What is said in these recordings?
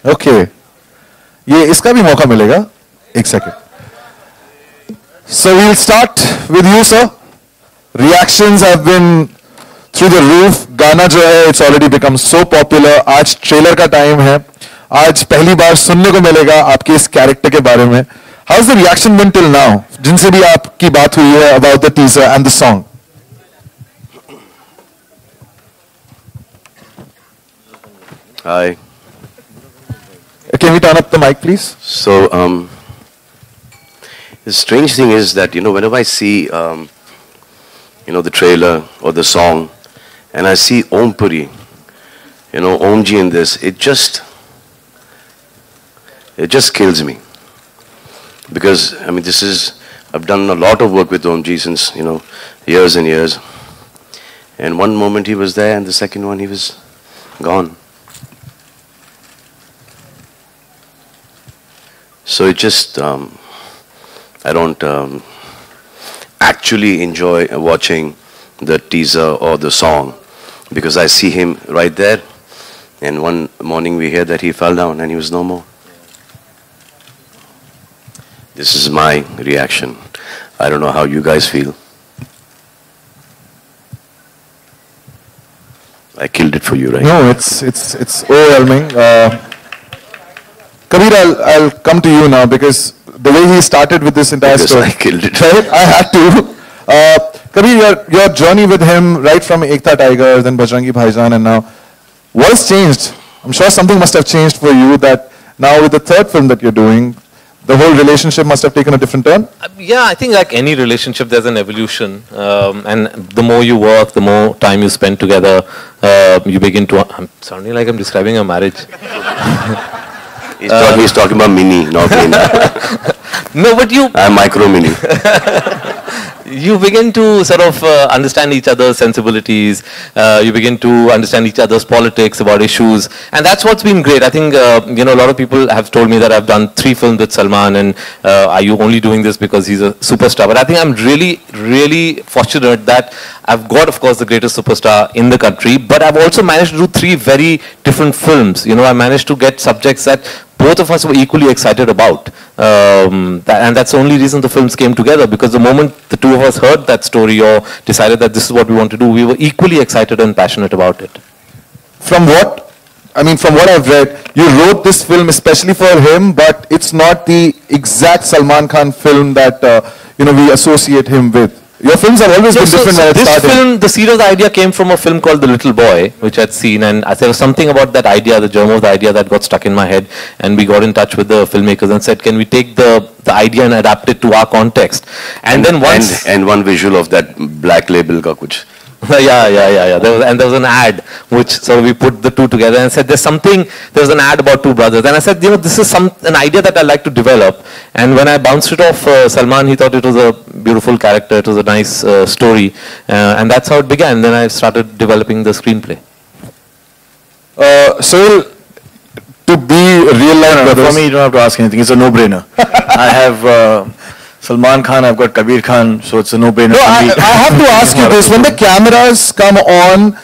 Okay ये इसका भी मौका मिलेगा एक second. So we'll start with you, sir. Reactions have been through the roof. गाना जो है it's already become so popular. आज ट्रेलर का टाइम है. आज पहली बार सुनने को मिलेगा आपके इस कैरेक्टर के बारे में. How's the reaction been till now? जिनसे भी आपकी बात हुई है about the teaser and the song. Hi. Can we turn up the mic, please? So, the strange thing is that, whenever I see, the trailer or the song, and I see Om Puri, Om Ji in this, it just kills me. Because, I've done a lot of work with Om Ji since, years and years. And one moment he was there, and the second one he was gone. So it just, I don't actually enjoy watching the teaser or the song because I see him right there, and one morning we hear that he fell down and he was no more. This is my reaction. I don't know how you guys feel. I killed it for you, right? No, it's overwhelming. Kabir, I'll come to you now because the way he started with this entire story. I killed it. Right? I had to. Kabir, your journey with him, right from Ekta Tiger, then Bajrangi Bhaijaan, and now, what has changed? I'm sure something must have changed for you that now with the third film that you're doing, the whole relationship must have taken a different turn? Yeah, I think like any relationship, there's an evolution. And the more you work, the more time you spend together, you begin to... I'm sounding like I'm describing a marriage. He's talking about mini, not mini. No, but I'm micro mini. You begin to sort of understand each other's sensibilities. You begin to understand each other's politics about issues, and that's what's been great. I think a lot of people have told me that I've done 3 films with Salman, and are you only doing this because he's a superstar? But I think I'm really, really fortunate that I've got, of course, the greatest superstar in the country, but I've also managed to do 3 very different films. I managed to get subjects that both of us were equally excited about. And that's the only reason the films came together, because the moment the two of us heard that story or decided that this is what we want to do, we were equally excited and passionate about it. From what I've read, you wrote this film especially for him, but it's not the exact Salman Khan film that we associate him with. Your films have always been different when it started. This film, the seed of the idea came from a film called The Little Boy, which I'd seen, and there was something about that idea, the germ of the idea, that got stuck in my head, and we got in touch with the filmmakers and said, can we take the idea and adapt it to our context? And then once... And one visual of that black label ka kuch. Yeah. There was an ad, so we put the two together and said, there was an ad about 2 brothers. And I said, this is an idea that I like to develop. And when I bounced it off Salman, he thought it was a beautiful character, it was a nice story. And that's how it began. Then I started developing the screenplay. So, to be real life brothers... For me, you don't have to ask anything. It's a no-brainer. I have... Salman Khan, I've got Kabir Khan, so it's a no-brainer. No, I have to ask you this. When the cameras come on,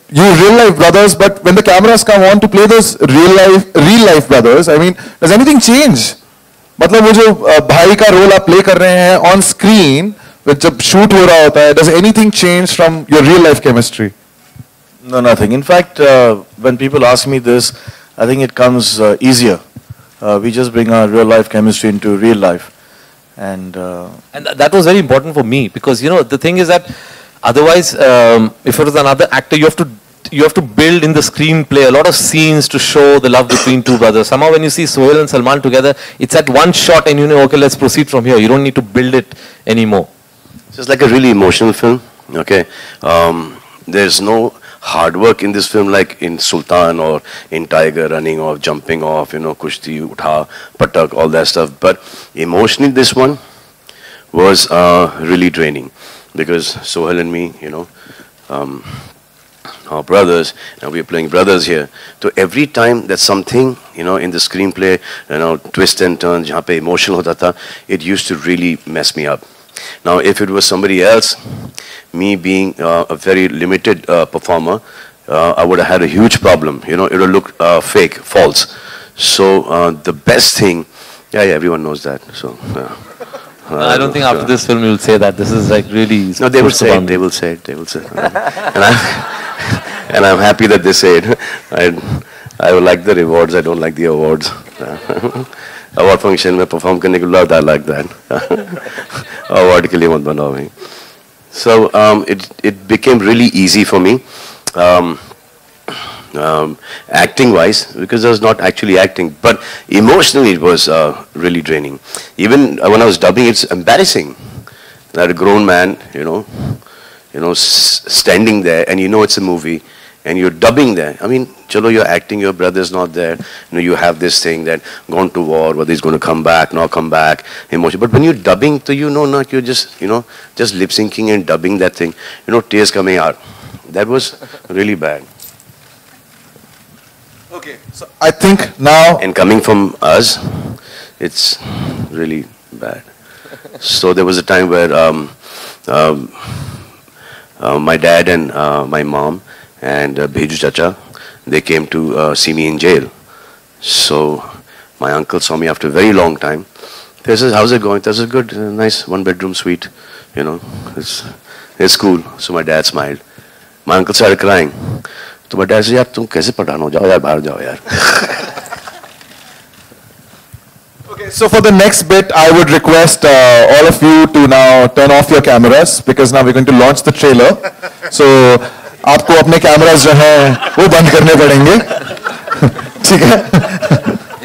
you real life brothers, but when the cameras come on to play those real life brothers, does anything change? मतलब वो जो भाई का role आप play कर रहे हैं on screen, जब shoot हो रहा होता है, does anything change from your real life chemistry? No, nothing. In fact, when people ask me this, I think it comes easier. We just bring our real life chemistry into real life. And that was very important for me, because the thing is that otherwise if it was another actor, you have to build in the screenplay a lot of scenes to show the love between 2 brothers. Somehow when you see Sohail and Salman together, it's at one shot and okay, let's proceed from here. You don't need to build it anymore. So it's like a really emotional film. Okay, there's no hard work in this film like in Sultan or in Tiger, running off, jumping off, kushti, utha, patak, all that stuff. But emotionally, this one was really draining, because Sohail and me, our brothers, and we're playing brothers here. So every time that something, you know, in the screenplay, you know, twist and turns, jahan pe emotional hota tha, it used to really mess me up. Now, if it was somebody else, me being a very limited performer, I would have had a huge problem. You know, it would look fake, false. So the best thing, yeah, everyone knows that. So. I don't think after this film you'll say that. This is like really. No, they will say it. They will say it. They will say it. And I'm happy that they say it. I like the rewards. I don't like the awards. Award function में perform करने के बाद I like that. Award के लिए मत बनाओ भाई. So it became really easy for me. Acting wise, because I was not actually acting, but emotionally it was really draining. Even when I was dubbing, it's embarrassing that a grown man, you know, standing there, and you know it's a movie, and you're dubbing there. I mean, chalo, you're acting, your brother's not there. You know, you have this thing that gone to war, whether he's going to come back, not come back, emotion. But when you're dubbing, so you know, not you're just, you know, just lip syncing and dubbing that thing. You know, tears coming out. That was really bad. Okay, so I think now... And coming from us, it's really bad. So there was a time where my dad and my mom and Bheju Chacha, they came to see me in jail. So my uncle saw me after a very long time. He says, how's it going? This is good, nice one-bedroom suite. You know, it's cool. So my dad smiled. My uncle started crying. So my dad said, यार तुम कैसे पठान हो जाओ यार बाहर जाओ यार. Okay, so for the next bit, I would request all of you to now turn off your cameras because now we're going to launch the trailer. So आपको अपने cameras जो हैं वो बंद करने पड़ेंगे. ठीक है?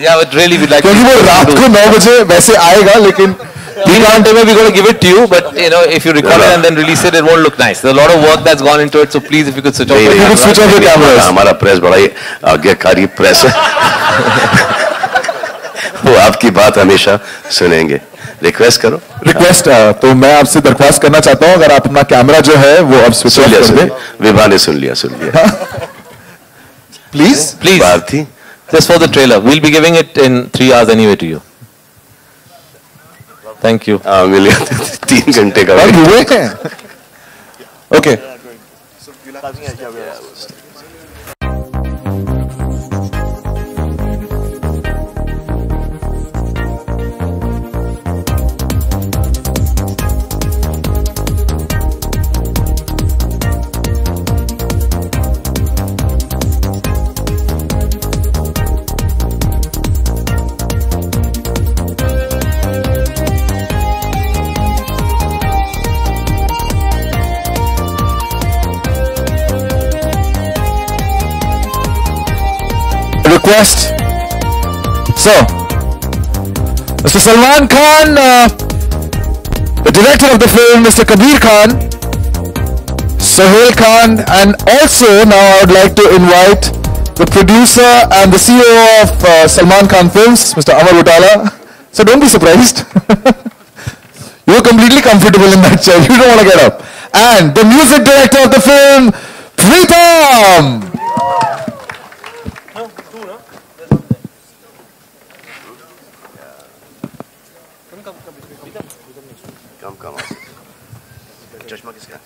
Yeah, but really we'd like. क्योंकि वो रात को 9 बजे वैसे आएगा लेकिन we can't tell we're going to give it to you, but you know, if you record it and then release it, it won't look nice. There's a lot of work that's gone into it, so please, if you could switch off your cameras. Switch off your cameras. हमारा press बड़ा ही आज्ञाकारी press है. वो आपकी बात हमेशा सुनेंगे. Request करो. रिक्वेस्ट तो मैं आपसे दरख्वास्त करना चाहता हूँ अगर आप अपना कैमरा जो है वो अब स्विच ऑफ कर दें. विभा ने सुन लिया. Please. Bharti. Just for the trailer, we'll be giving it in 3 hours anyway to you. Thank you. मिल गया 3 घंटे का. हुए हैं. Okay. Request. So, Mr. Salman Khan, the director of the film, Mr. Kabir Khan, Sohail Khan, and also now I would like to invite the producer and the CEO of Salman Khan Films, Mr. Amar Utala. So don't be surprised. You're completely comfortable in that chair. You don't want to get up. And the music director of the film, Pritam. चश्मा किसका?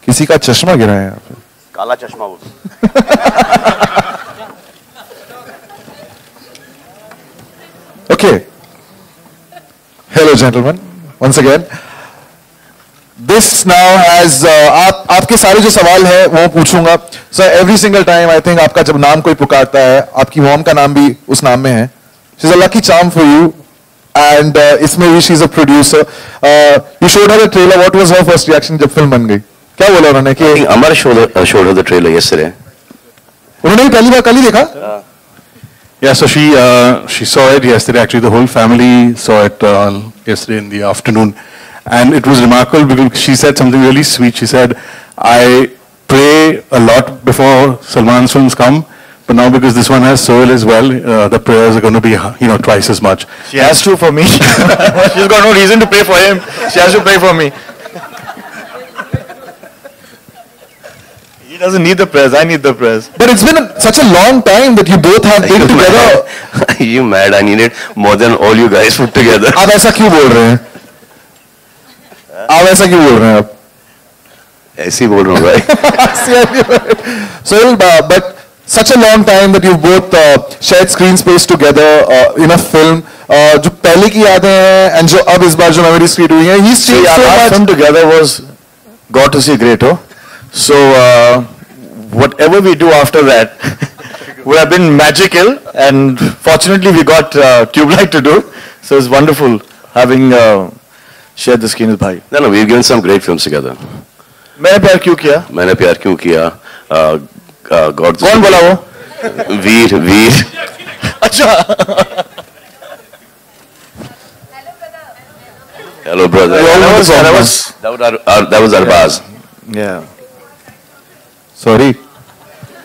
किसी का चश्मा गिरा है यहाँ पे. काला चश्मा वो. Okay. Hello, gentlemen. Once again. This now has आपके सारे जो सवाल है वो पूछूंगा. So every single time I think आपका जब नाम कोई पुकारता है, आपकी मॉम का नाम भी उस नाम में है. She's a lucky charm for you. And इसमें भी she's a producer. You showed her the trailer. What was her first reaction जब फिल्म बन गई? क्या बोला उन्होंने कि? Amar showed her the trailer yesterday. उन्होंने भी पहली बार कल ही देखा? Yeah, so she saw it yesterday. Actually, the whole family saw it yesterday in the afternoon, and it was remarkable because she said something really sweet. She said, "I pray a lot before Salman's films come, but now because this one has Sohail as well, the prayers are going to be, twice as much." She has to for me. She's got no reason to pray for him. She has to pray for me. He doesn't need the press. I need the press. But it's been such a long time that you both have been together. Are you mad? I need it more than all you guys put together. आप ऐसा क्यों बोल रहे हैं? आप ऐसा क्यों बोल रहे हैं आप? ऐसे ही बोल रहा हूँ भाई. So, but such a long time that you both shared screen space together in a film. जो पहले की यादें हैं and जो अब इस बार जो memories create हुई हैं, he's changed so our much. film together was got to see great, oh. So whatever we do after that would have been magical, and fortunately we got Tube Light to do. So it's wonderful having shared the screen with Bhai. No, we've given some great films together. मैंने प्यार क्यों किया? मैंने प्यार क्यों किया? God. कौन बोला वो? वीर. अच्छा. Hello, brother. That was Arbaz. Yeah. Sorry.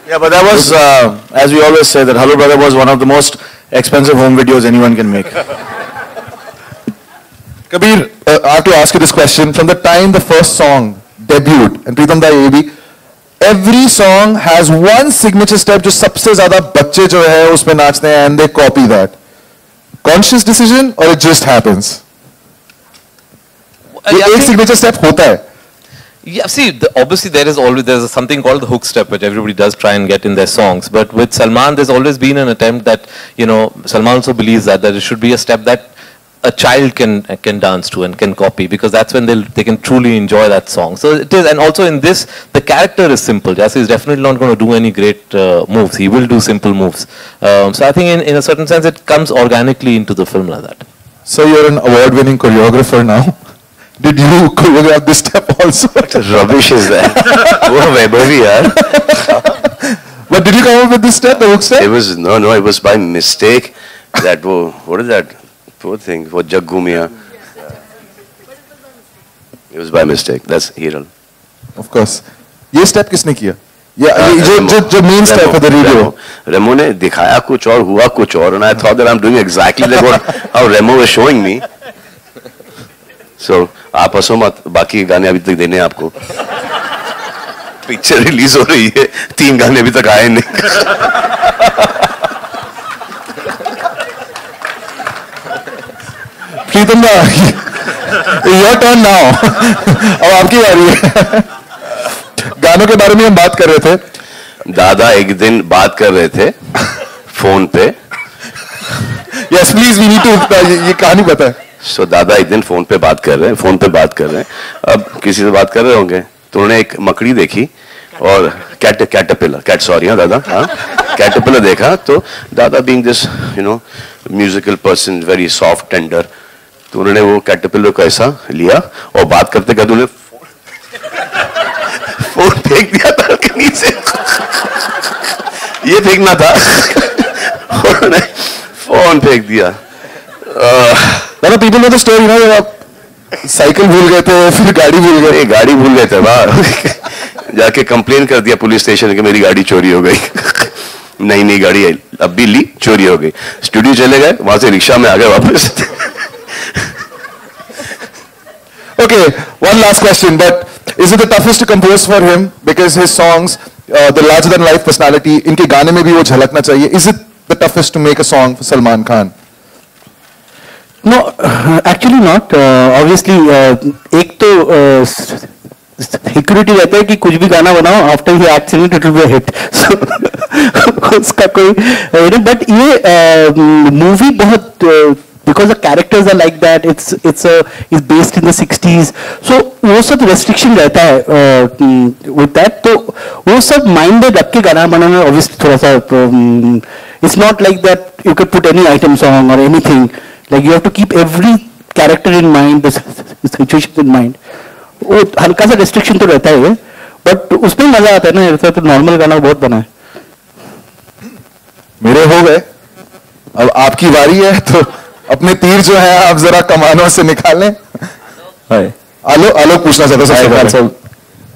Yeah, but that was, as we always say, that Hello Brother was one of the most expensive home videos anyone can make. Kabir, I have to ask you this question. From the time the first song debuted, and Pritam Da AB, every song has one signature step जो सबसे ज़्यादा बच्चे जो है उसमें नाचते हैं and they copy that. Conscious decision or it just happens? ये एक signature step होता है. Yeah, see, obviously there's something called the hook step, which everybody does try and get in their songs. But with Salman, there's always been an attempt that, Salman also believes that it should be a step that a child can dance to and can copy, because that's when they can truly enjoy that song. So it is, and also in this, the character is simple. Jassi is definitely not going to do any great moves. He will do simple moves. So I think in a certain sense, it comes organically into the film like that. So you're an award-winning choreographer now. Did you choreograph this step also? What rubbish is that? What a Vaibhavi, yaar. But did you come up with this step, the hook step? It was it was by mistake. That what is that? Poor thing. For Jaggumia. It was by mistake. That's Hiral. Of course. ये step किसने किया? जो main step for the radio. Remo ने दिखाया कुछ और हुआ कुछ और, and I thought that I'm doing exactly like how Remo was showing me. So आप हंसो मत, बाकी गाने अभी तक देने हैं आपको. पिक्चर रिलीज हो रही है, 3 गाने अभी तक आए नहीं. प्रीतम दा, your turn now. अब आपकी बारी है. गानों के बारे में हम बात कर रहे थे. दादा एक दिन बात कर रहे थे फोन पे. Yes, please, we need to. ये कहानी पता है. So दादा एक दिन फोन पे बात कर रहे हैं. अब किसी से बात कर रहे होंगे तो उन्होंने एक मकड़ी देखी और कैटरपिलर देखा. तो दादा being this musical person, very soft tender, तो उन्होंने वो कैटरपिलर को ऐसा लिया और बात करते करते उन्होंने फोन फेंक दिया था नीचे. ये फेंकना था. उन्होंने फोन फेंक दिया. people know the story, जब आप साइकिल भूल गए थे, फिर गाड़ी भूल गए थे. वाह. जाके कंप्लेन कर दिया पुलिस स्टेशन कि मेरी गाड़ी चोरी हो गई. नई गाड़ी है, अब भी ली, चोरी हो गई. स्टूडियो चले गए, वहां से रिक्शा में आ गए वापस. Okay, one last question, but is it the toughest to compose for him because his songs, the larger than life personality, इनके गाने में भी वो झलकना चाहिए. Is it the toughest to make a song for Salman Khan? No, actually not. Obviously, एक तो security रहता है कि कुछ भी गाना बनाओ, after he acts in it will be a hit. So उसका कोई बट ये मूवी बहुत because the characters are like that, it's based in the 60s, so वो सब restriction रहता है with that. तो वो सब mind में रख के गाना बनाना obviously थोड़ा सा it's not like that you could put any item song or anything. Like you have to keep every character in mind, the situation in mind. वो हल्का सा restriction तो रहता है, but उसमें मजा आता है ना. ऐसा तो normal गाना बहुत बना है. मेरे हो गए, अब आपकी बारी है, तो अपने तीर जो है आप जरा कमानों से निकाल लें. आलोक पूछना चाहता है.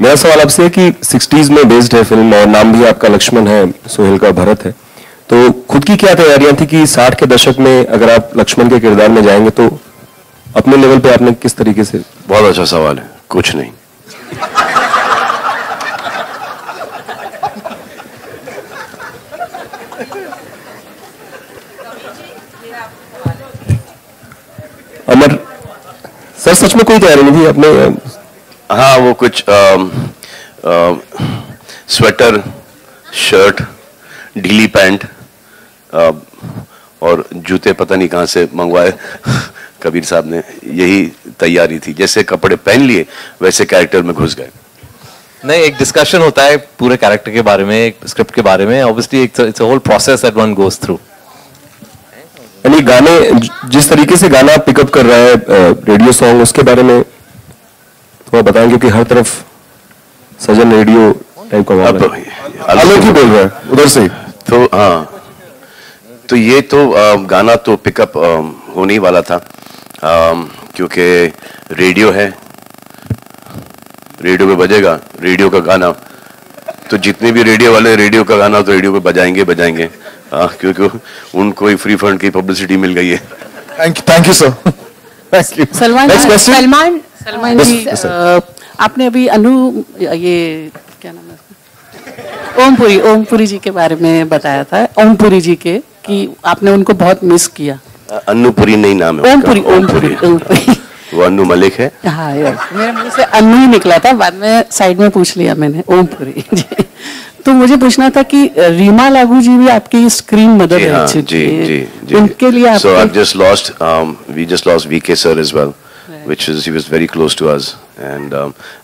मेरा सवाल आपसे है कि 60s में बेस्ड है फिल्म और नाम भी आपका लक्ष्मण है, सोहेल का भरत है, तो खुद की क्या तैयारियां थी कि 60 के दशक में अगर आप लक्ष्मण के किरदार में जाएंगे तो अपने लेवल पे आपने किस तरीके से? बहुत अच्छा सवाल है. कुछ नहीं. अमर सर सच में कोई तैयारी नहीं थी अपने? हाँ, वो कुछ स्वेटर, शर्ट, ढीली पैंट और जूते पता नहीं कहाँ से मंगवाए कबीर साहब ने, यही तैयारी थी। जैसे कपड़े पहन लिए वैसे कैरेक्टर में घुस गए। नहीं, एक डिस्कशन होता है पूरे कैरेक्टर के बारे में, एक स्क्रिप्ट के बारे में। Obviously it's a whole process that one goes through. यानी गाने, जिस तरीके से गाना पिकअप कर रहा है रेडियो सॉन्ग, उसके बारे में थोड़ा बताएं, क्योंकि हर तरफ सजन रेडियो टाइप का अब अलग ही बोल रहा है उधर से। तो हाँ, तो ये तो गाना तो पिकअप होने ही वाला था, क्योंकि रेडियो है, रेडियो पे बजेगा रेडियो का गाना, तो जितने भी रेडियो वाले रेडियो का गाना तो रेडियो पे बजाएंगे, क्योंकि उनको ही फ्री फंड की पब्लिसिटी मिल गई है। Thank you sir. Thank you. Salman ji, आपने अभी ये क्या नाम है उसका, ओमपुरी जी के बारे में बताया था, ओमपुरी जी के, कि आपने उनको बहुत मिस किया। अन्नूपुरी नहीं नाम है, ओमपुरी वो अन्नू मलिक है। हाँ यार, मेरे मुंह से अन्नू ही निकला था, बाद में साइड में पूछ लिया मैंने, ओमपुरी जी। तो मुझे पूछना था कि रीमा लागू जी भी आपकी स्क्रीन मदर है। हाँ, जी। उनके लिए So I've just lost, we just lost VK sir as well, which is, he was very close to us and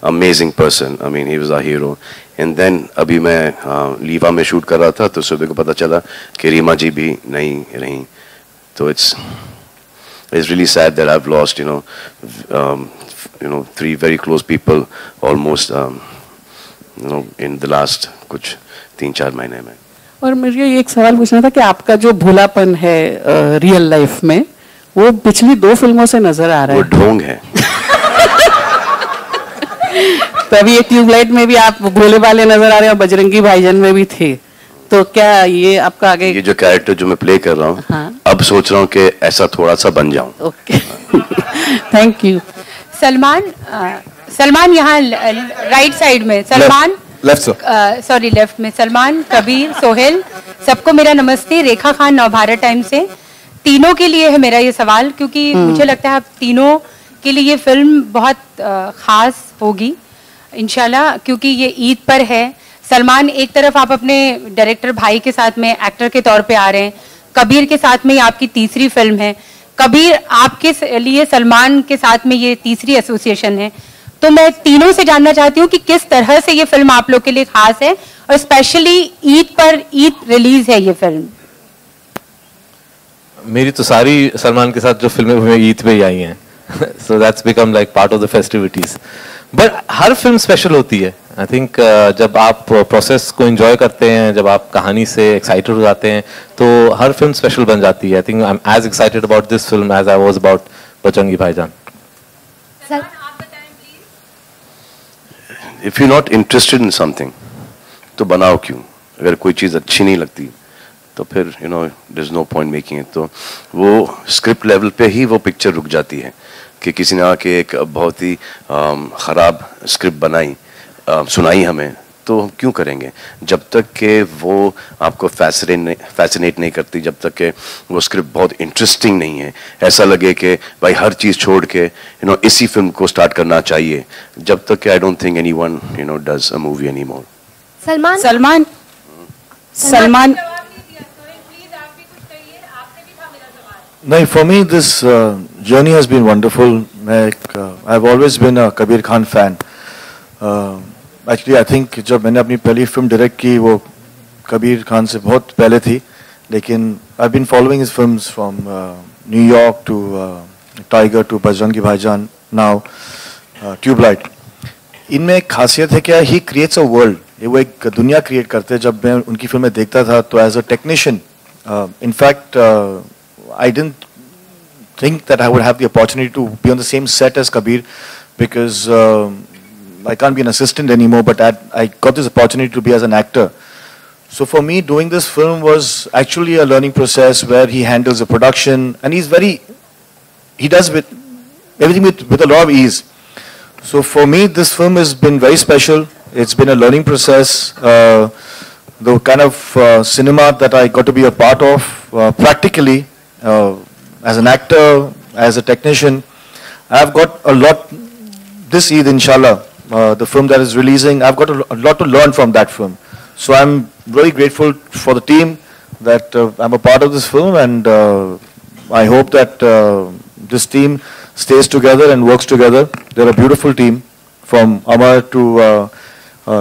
amazing person. I mean, he was our hero. And then अभी मैं लीवा में shoot कर रहा था, तो सुबह को पता चला कि रीमा जी भी नहीं रही। तो it's really sad that I've lost, you know, 3 very close people almost, in the last कुछ 3-4 महीने में। और मुझे एक सवाल पूछना था कि आपका जो भोलापन है रियल लाइफ में, वो पिछली 2 फिल्मों से नजर आ रहा है। वो ढोंग है। तो अभी एक ट्यूबलाइट में भी आप भोले वाले नजर आ रहे हैं और बजरंगी भाईजान में भी थे, तो क्या ये आपका आगे, ये जो कैरेक्टर जो मैं प्ले कर रहा हूँ, हाँ। अब सोच रहा हूँ कि ऐसा थोड़ा सा बन जाऊं। Okay, thank you. सलमान यहाँ राइट साइड में, Salman left sir, sorry left में, सलमान, कबीर, सोहेल, सबको मेरा नमस्ते। रेखा खान, नवभारत टाइम से। तीनों के लिए है मेरा ये सवाल, क्योंकि मुझे लगता है आप तीनों के लिए ये फिल्म बहुत खास होगी इंशाल्लाह, क्योंकि ये ईद पर है। सलमान, एक तरफ आप अपने डायरेक्टर भाई के साथ में एक्टर के तौर पे आ रहे हैं, कबीर के साथ में ये आपकी तीसरी फिल्म है। कबीर, आपके लिए सलमान के साथ में ये तीसरी एसोसिएशन है, तो मैं तीनों से जानना चाहती हूँ कि किस तरह से ये फिल्म आप लोग के लिए खास है, और स्पेशली ईद पर, ईद रिलीज है ये फिल्म। मेरी तो सारी सलमान के साथ जो फिल्में हुई ईद पे ही आई हैं, so that's become like part of the festivities. But her film special होती है। आई थिंक जब आप प्रोसेस को एंजॉय करते हैं, जब आप कहानी से एक्साइटेड हो जाते हैं, तो हर फिल्म स्पेशल बन जाती है। I think I am as excited about this film as I was about Bajrangi Bhaijaan. If you're not interested in something, तो बनाओ क्यों? अगर कोई चीज़ अच्छी नहीं लगती तो फिर there's no point making it। तो वो स्क्रिप्ट लेवल पे ही वो पिक्चर रुक जाती है कि किसी ने आके एक बहुत ही ख़राब स्क्रिप्ट बनाई, सुनाई हमें, तो हम क्यों करेंगे? जब तक कि वो आपको फैसिनेट नहीं करती, जब तक कि वो स्क्रिप्ट बहुत इंटरेस्टिंग नहीं है, ऐसा लगे कि भाई हर चीज़ छोड़ के इसी फिल्म को स्टार्ट करना चाहिए, जब तक कि I don't think anyone does a movie anymore. Salman नहीं, for me this journey has been wonderful. I've always been a Kabir Khan fan. Actually, I think जब मैंने अपनी पहली फिल्म डायरेक्ट की वो कबीर खान से बहुत पहले थी, लेकिन I've been following his films from New York to Tiger to Bajrangi भाईजान, now ट्यूबलाइट। इनमें एक खासियत है क्या, he creates a world, वो एक दुनिया क्रिएट करते हैं। जब मैं उनकी फिल्में देखता था तो as a technician, in fact I didn't think that I would have the opportunity to be on the same set as Kabir, because I can't be an assistant anymore, but I got this opportunity to be as an actor. So for me, doing this film was actually a learning process where he handles the production, and he does everything with a lot of ease. So for me, this film has been very special. It's been a learning process. The kind of cinema that I got to be a part of practically, as an actor, as a technician. I've got a lot this Eid, inshallah, the film that is releasing. I've got a lot to learn from that film. So I'm very grateful for the team that I'm a part of this film, and I hope that this team stays together and works together. They're a beautiful team, from Amar to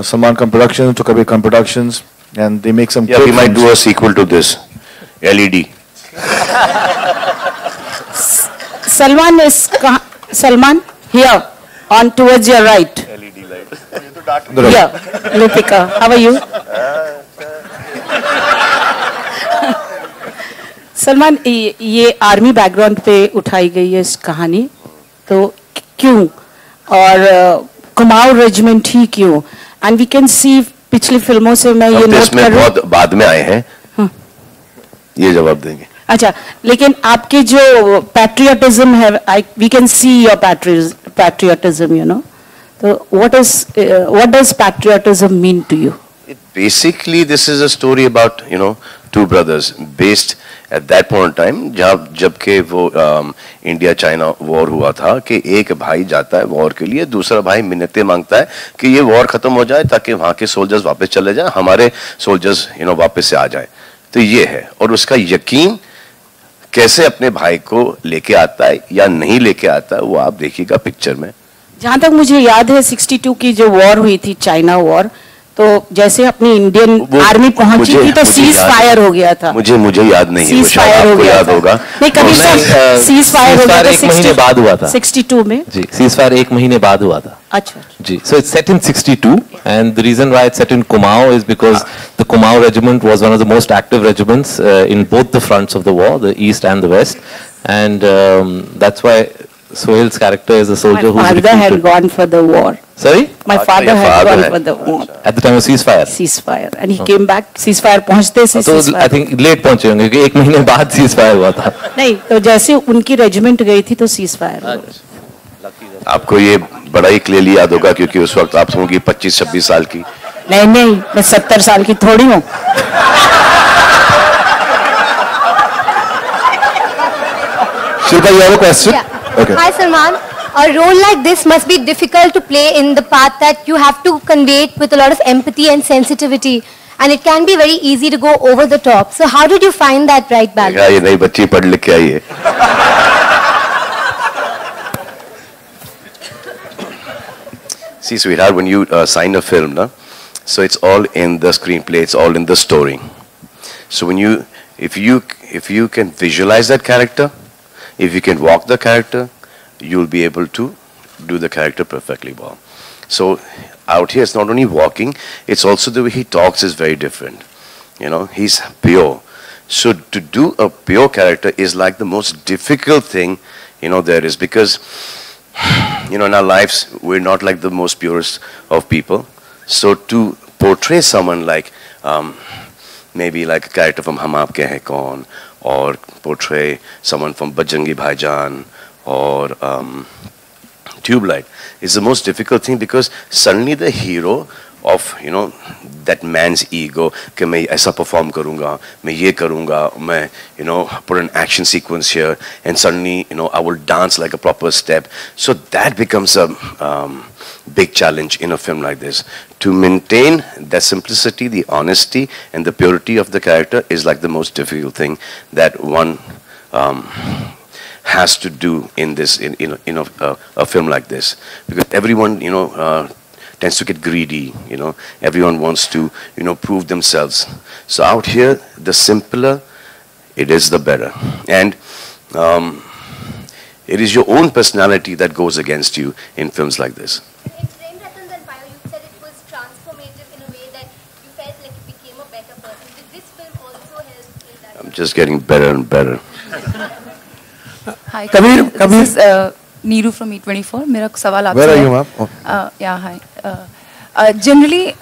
Salman Khan Productions to Kabir Khan Productions, and they make some. Yeah, we might do a sequel to this. LED. Salman, here, on towards your right. LED light. Here, Lupika, how are you? Salman, ये army background पे उठाई गई है इस कहानी, तो क्यों, और कुमाऊं रेजिमेंट ही क्यों? एंड वी कैन सी पिछली फिल्मों से मैं ये नोट कर रहा हूं, बहुत बाद में आए हैं, ये जवाब देंगे. अच्छा, लेकिन आपके जो पैट्रियटिज्म है, we can see your patriotism, you know, तो what does patriotism mean to you? Basically, this is a story about, you know, two brothers based at that point in time, जब के वो इंडिया चाइना वॉर हुआ था, कि एक भाई जाता है वॉर के लिए, दूसरा भाई मिन्नतें मांगता है कि ये वॉर खत्म हो जाए ताकि वहाँ के सोल्जर्स वापस चले जाएं, हमारे सोल्जर्स वापस से आ जाए. तो ये है, और उसका यकीन कैसे अपने भाई को लेके आता है या नहीं लेके आता है, वो आप देखिएगा पिक्चर में. जहाँ तक मुझे याद है 62 की जो वॉर हुई थी, चाइना वॉर, तो जैसे अपनी इंडियन आर्मी पहुंची थी तो सीज फायर हो गया था. मुझे याद नहीं है, सीज फायर हो गया याद होगा. नहीं, कभी सीज फायर हो गया था 1 महीने बाद हुआ था 62 में. जी, सीज फायर 1 महीने बाद हुआ था. अच्छा जी. So it's set in 62, and the reason why it's set in Kumaon is because the Kumaon regiment was one of the most active regiments in both the fronts of the war, the east and the west, and that's why Sohail's character is a soldier who's recruited. My father had gone for the war. Sorry? My father had gone for the war. At the time of ceasefire? Ceasefire. And he came back, ceasefire पहुंचते से ceasefire. I think late पहुंचे होंगे, क्योंकि 1 महीने बाद ceasefire हुआ था. नहीं, तो जैसे उनकी रेजिमेंट गई थी तो ceasefire हुआ. आपको ये बड़ा ही क्लियरली याद होगा, क्योंकि उस वक्त आप होंगी 25-26 साल की. नहीं, मैं 70 साल की थोड़ी हूँ. Shilpa, you have a question? Yeah. Okay. Hi, Salman. A role like this must be difficult to play in the part that you have to convey it with a lot of empathy and sensitivity, and it can be very easy to go over the top. So how did you find that right balance? ये नई बच्ची पढ़ लिख के आई है. See, sweetheart, when you sign a film, na, so it's all in the screenplay, it's all in the story. So when if you can visualize that character, if you can walk the character, you'll be able to do the character perfectly well. So out here, it's not only walking, it's also the way he talks is very different. You know, he's pure. So to do a pure character is like the most difficult thing, there is, because, in our lives, we're not like the most purest of people. So to portray someone like, maybe like a character from Hum Aapke Hain Kaun, or portray someone from Bajrangi Bhaijaan, or Tube Light, is the most difficult thing, because suddenly the hero of, that man's ego, कि मैं ऐसा perform करूँगा, मैं ये करूँगा, मैं, put an action sequence here, and suddenly, I will dance like a proper step. So that becomes a big challenge in a film like this. To maintain the simplicity, the honesty, and the purity of the character is like the most difficult thing that one has to do in this, a film like this, because everyone, tends to get greedy, everyone wants to, prove themselves. So out here, the simpler it is, the better. And it is your own personality that goes against you in films like this. In Prem Ratan Dhan Payo, you said it was transformative in a way that you felt like you became a better person. Did this film also help in that? I'm just getting better and better. Hi, Kabir. This is Neeru from E24. मेरा सवाल आपसे. Where are you, ma'am? Yeah, hi. Generally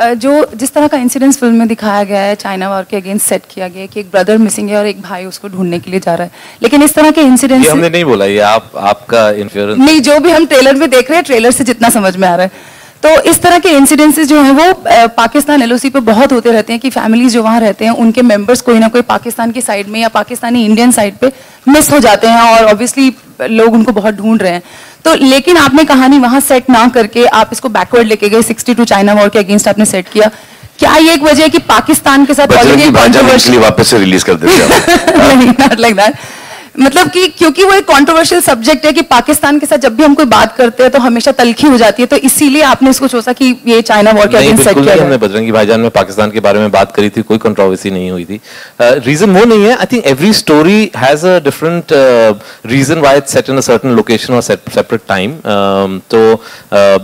जिस तरह का incidence film में दिखाया गया है, चाइना वॉर के अगेंस्ट सेट किया गया है कि एक ब्रदर मिसिंग है और एक भाई उसको ढूंढने के लिए जा रहा है, लेकिन इस तरह के इंसिडेंस हमने नहीं बोला, ये आपका इंफ्लुएंस नहीं, जो भी हम ट्रेलर में देख रहे हैं, ट्रेलर से जितना समझ में आ रहा है, तो इस तरह के इंसिडेंसेस जो हैं वो पाकिस्तान एलओसी पे बहुत होते रहते हैं कि फैमिलीज जो वहाँ रहते हैं उनके मेंबर्स कोई ना कोई पाकिस्तान की साइड में या पाकिस्तानी इंडियन साइड पे मिस हो जाते हैं और ऑब्वियसली लोग उनको बहुत ढूंढ रहे हैं। तो लेकिन आपने कहानी वहाँ सेट ना करके आप इसको बैकवर्ड लेके गए, 62 चाइना वॉर के अगेंस्ट आपने सेट किया। क्या ये एक वजह है कि पाकिस्तान के साथ बजरंगी भाईजान इसलिए वापस से रिलीज कर देते नहीं, not like that. मतलब कि क्योंकि वो एक कंट्रोवर्शियल सब्जेक्ट है कि पाकिस्तान के साथ जब भी हम कोई बात करते हैं तो हमेशा तलखी हो जाती है, तो इसीलिए आपने इसको सोचा कि ये चाइना वॉर के अगेंस्ट सेट किया है। हमने बजरंगी भाईजान में पाकिस्तान के बारे में बात करी थी, कोई कंट्रोवर्सी नहीं हुई थी। रीजन वो नहीं है, I think every story has a different reason why it's set in a certain location और सेपरेट टाइम। तो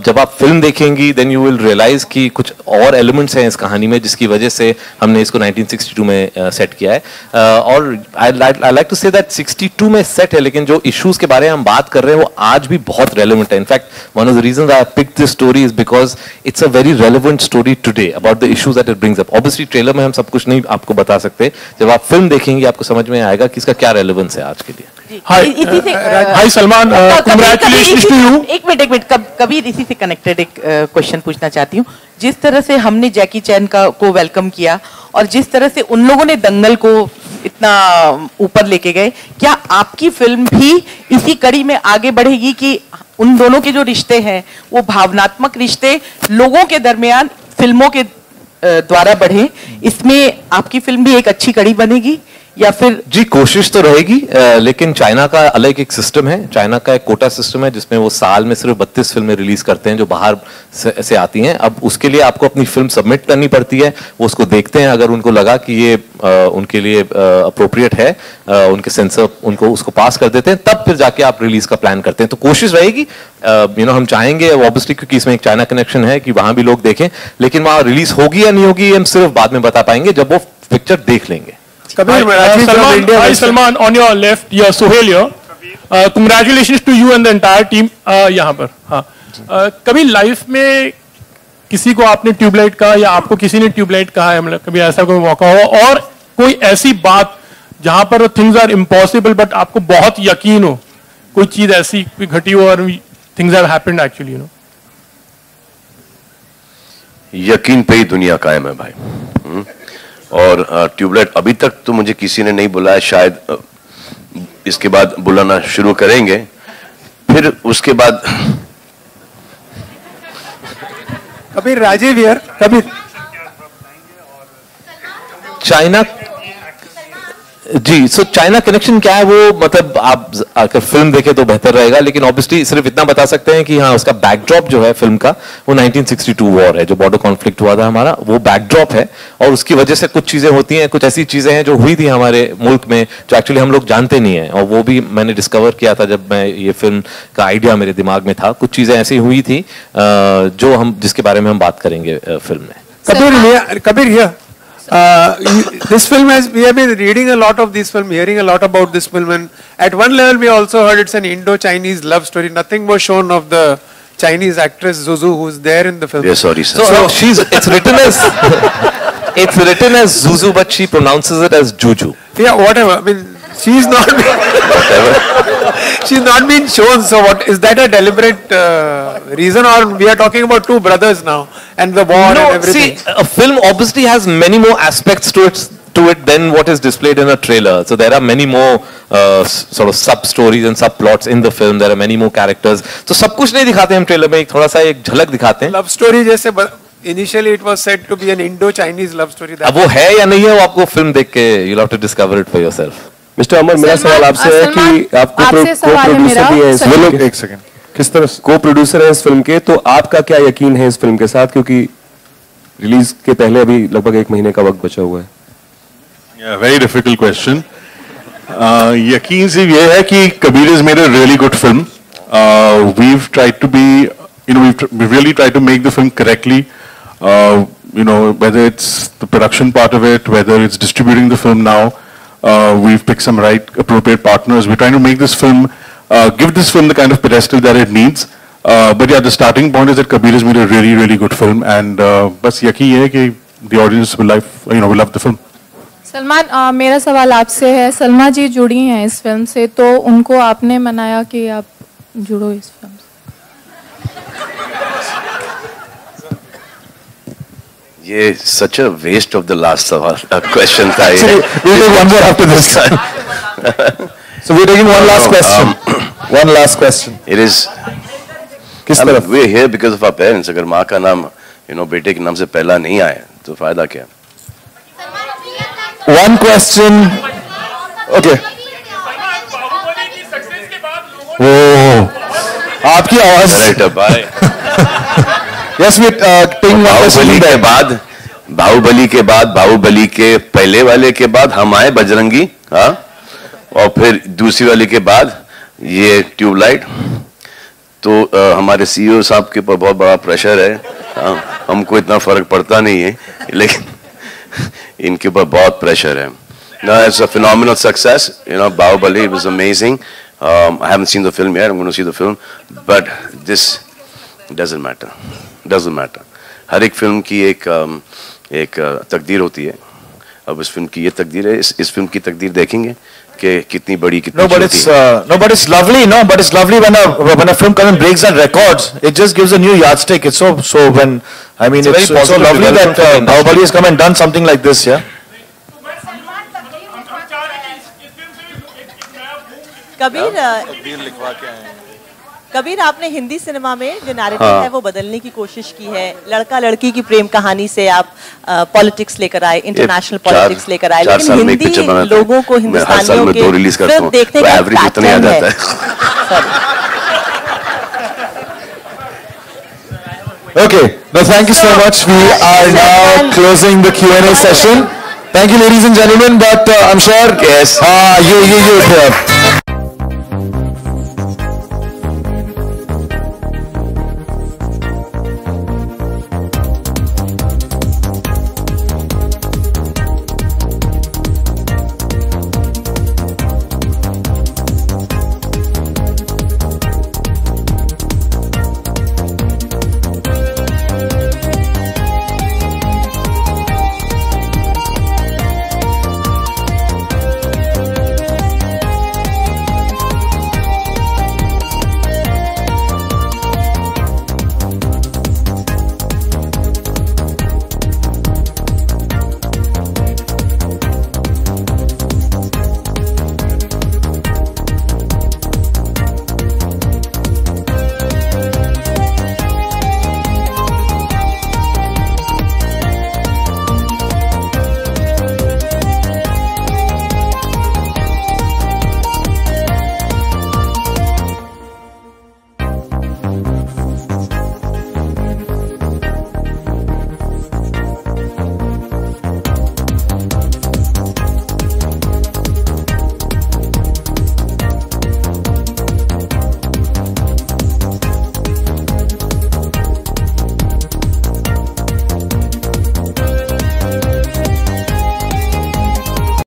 जब आप फिल्म देखेंगी देन यू विल रियलाइज कि कुछ और एलिमेंट्स हैं इस कहानी में जिसकी वजह से हमने इसको 1962 में सेट किया है। और I like to say that 62 में सेट है, लेकिन जो इश्यूज के बारे में हम बात कर रहे हैं वो आज भी बहुत रेलेवेंट है। In fact one of the reasons I picked this story is because it's a very relevant story today about the issues that it brings up. Obviously trailer में हम सब कुछ नहीं आपको बता सकते, जब आप फिल्म देखेंगे आपको समझ में आएगा कि इसका क्या रेलेवेंस है आज के लिए। हाय सलमान, कांग्रेचुलेशंस टू यू। एक मिनट कबीर, इसी से कनेक्टेड एक क्वेश्चन पूछना चाहती हूँ। जिस तरह से हमने जैकी चैन को वेलकम किया और जिस तरह से उन लोगों ने दंगल को इतना ऊपर लेके गए, क्या आपकी फिल्म भी इसी कड़ी में आगे बढ़ेगी कि उन दोनों के जो रिश्ते हैं वो भावनात्मक रिश्ते लोगों के दरमियान फिल्मों के द्वारा बढ़े, इसमें आपकी फिल्म भी एक अच्छी कड़ी बनेगी या फिर? जी कोशिश तो रहेगी, लेकिन चाइना का अलग एक सिस्टम है। चाइना का एक कोटा सिस्टम है जिसमें वो साल में सिर्फ 32 फिल्में रिलीज करते हैं जो बाहर से आती हैं। अब उसके लिए आपको अपनी फिल्म सबमिट करनी पड़ती है, वो उसको देखते हैं, अगर उनको लगा कि ये उनके लिए अप्रोप्रिएट है, उनके सेंसर उनको उसको पास कर देते हैं, तब फिर जाके आप रिलीज का प्लान करते हैं। तो कोशिश रहेगी, हम चाहेंगे ऑब्वियसली, क्योंकि इसमें एक चाइना कनेक्शन है, कि वहां भी लोग देखें, लेकिन वहां रिलीज होगी या नहीं होगी हम सिर्फ बाद में बता पाएंगे जब वो पिक्चर देख लेंगे। Salman, on your left, yeah, Sohail here. Congratulations to you and the entire team. यहाँ पर, हाँ. कभी लाइफ में किसी को आपने ट्यूबलाइट कहा या आपको किसी ने ट्यूबलाइट कहा है, मतलब कभी ऐसा कोई मौका हुआ, और कोई ऐसी बात जहां पर थिंग्स आर इम्पॉसिबल बट आपको बहुत यकीन हो, कोई चीज ऐसी कोई घटी हो और थिंग्स हैव हैपेंड एक्चुअली, यकीन पे ही दुनिया कायम है भाई। और ट्यूबलाइट अभी तक तो मुझे किसी ने नहीं बुलाया, शायद इसके बाद बुलाना शुरू करेंगे, फिर उसके बाद। कबीर, राजीव यार, कबीर, चाइना जी, सो चाइना कनेक्शन क्या है वो, मतलब आप अगर फिल्म देखें तो बेहतर रहेगा, लेकिन ऑब्वियसली सिर्फ इतना बता सकते हैं कि हाँ, उसका बैकड्रॉप जो है फिल्म का वो 1962 वॉर है, जो बॉर्डर कॉन्फ्लिक्ट हुआ था हमारा, वो बैकड्रॉप है। और उसकी वजह से कुछ चीजें होती हैं, कुछ ऐसी चीजें हैं जो हुई थी हमारे मुल्क में जो एक्चुअली हम लोग जानते नहीं है, और वो भी मैंने डिस्कवर किया था जब मैं ये फिल्म का आइडिया मेरे दिमाग में था। कुछ चीजें ऐसी हुई थी जो हम जिसके बारे में हम बात करेंगे फिल्म में। Kabir, this film we have been reading a lot of this film, hearing a lot about this film, and at one level we also heard it's an Indo-Chinese love story. Nothing was shown of the Chinese actress Zuzu who's there in the film. Yeah, sorry sir. So it's written as Zuzu, but she pronounces it as Juju. Yeah, whatever. I mean, she's not she's not been shown. So what is that a deliberate reason, or we are talking about two brothers now and the war and everything? See, a film obviously has many more aspects to it than what is displayed in a trailer. So there are many more sort of sub stories and subplots in the film. There are many more characters. So सब कुछ नहीं दिखाते हम trailer में, एक थोड़ा सा एक झलक दिखाते हैं। Love story जैसे initially it was said to be an Indo-Chinese love story. अब वो है या नहीं है वो आपको फिल्म देख के you'll have to discover it for yourself. Mister Amar, मेरा सवाल आपसे है कि आप को-प्रोड्यूसर भी है इस फिल्म के। एक सेकंड, किस तरह को-प्रोड्यूसर है इस फिल्म के, तो आपका क्या यकीन है इस फिल्म के साथ, क्योंकि रिलीज के पहले अभी लगभग 1 महीने का वक्त बचा हुआ है। Very difficult question. यकीन सिर्फ ये है कि Kabir is made a really good film. We've tried to be, we've really tried to make the film correctly, whether it's the production part of it, whether it's distributing the film now, we've picked some right appropriate partners. We're trying to make this film, give this film the kind of pedestal that it needs. But yeah, the starting point is that Kabir has made a really, really good film, and बस यकीन है कि the audience will love the film. Salman, मेरा सवाल आपसे है, सलमा जी जुड़ी हैं इस फिल्म से, तो उनको आपने मनाया कि आप जुड़ो इस फिल्म से? ये such a waste of the last question था ये. Actually, we'll take one more after this. So we're taking one last question. One last question. It is. किस तरफ? We're here because of our parents. अगर माँ का नाम, बेटे के नाम से पहला नहीं आए, तो फायदा क्या? One question. Okay. Oh, आपकी आवाज. Correct, bye. Yes, we taking one question. Baahubali के पहले वाले के बाद हम आए बजरंगी, हाँ, और फिर दूसरी वाले के बाद ये ट्यूबलाइट. तो हमारे सीईओ साहब के ऊपर बहुत बड़ा प्रेशर है. हमको इतना फर्क पड़ता नहीं है, लेकिन इनके ऊपर बहुत प्रेशर है. No, it's a phenomenal success. Bahubali was amazing. I haven't seen the film yet. I'm going to see the film, but this doesn't matter. Doesn't matter. हर एक फिल्म की एक तकदीर होती है. अब इस फिल्म की ये तकदीर है. इस फिल्म की तकदीर देखेंगे कि कितनी बड़ी कितनी No, but it's lovely. No, but it's lovely when a film comes and breaks that records. It just gives a new yardstick. It's so when it's so lovely that Bahubali has come and done something like this. Yeah. Kabir, आपने Hindi cinema में जो narrative है वो बदलने की कोशिश की है. लड़का लड़की की प्रेम कहानी से आप पॉलिटिक्स लेकर आए, इंटरनेशनल पॉलिटिक्स लेकर आए, लेकिन हिंदी लोगों को, हिंदुस्तानियों के फिल्म देखने का पैटर्न है. Okay. No, thank you so much. We are now closing the Q&A session. Thank you, ladies and gentlemen. But I'm sure. Yes. You.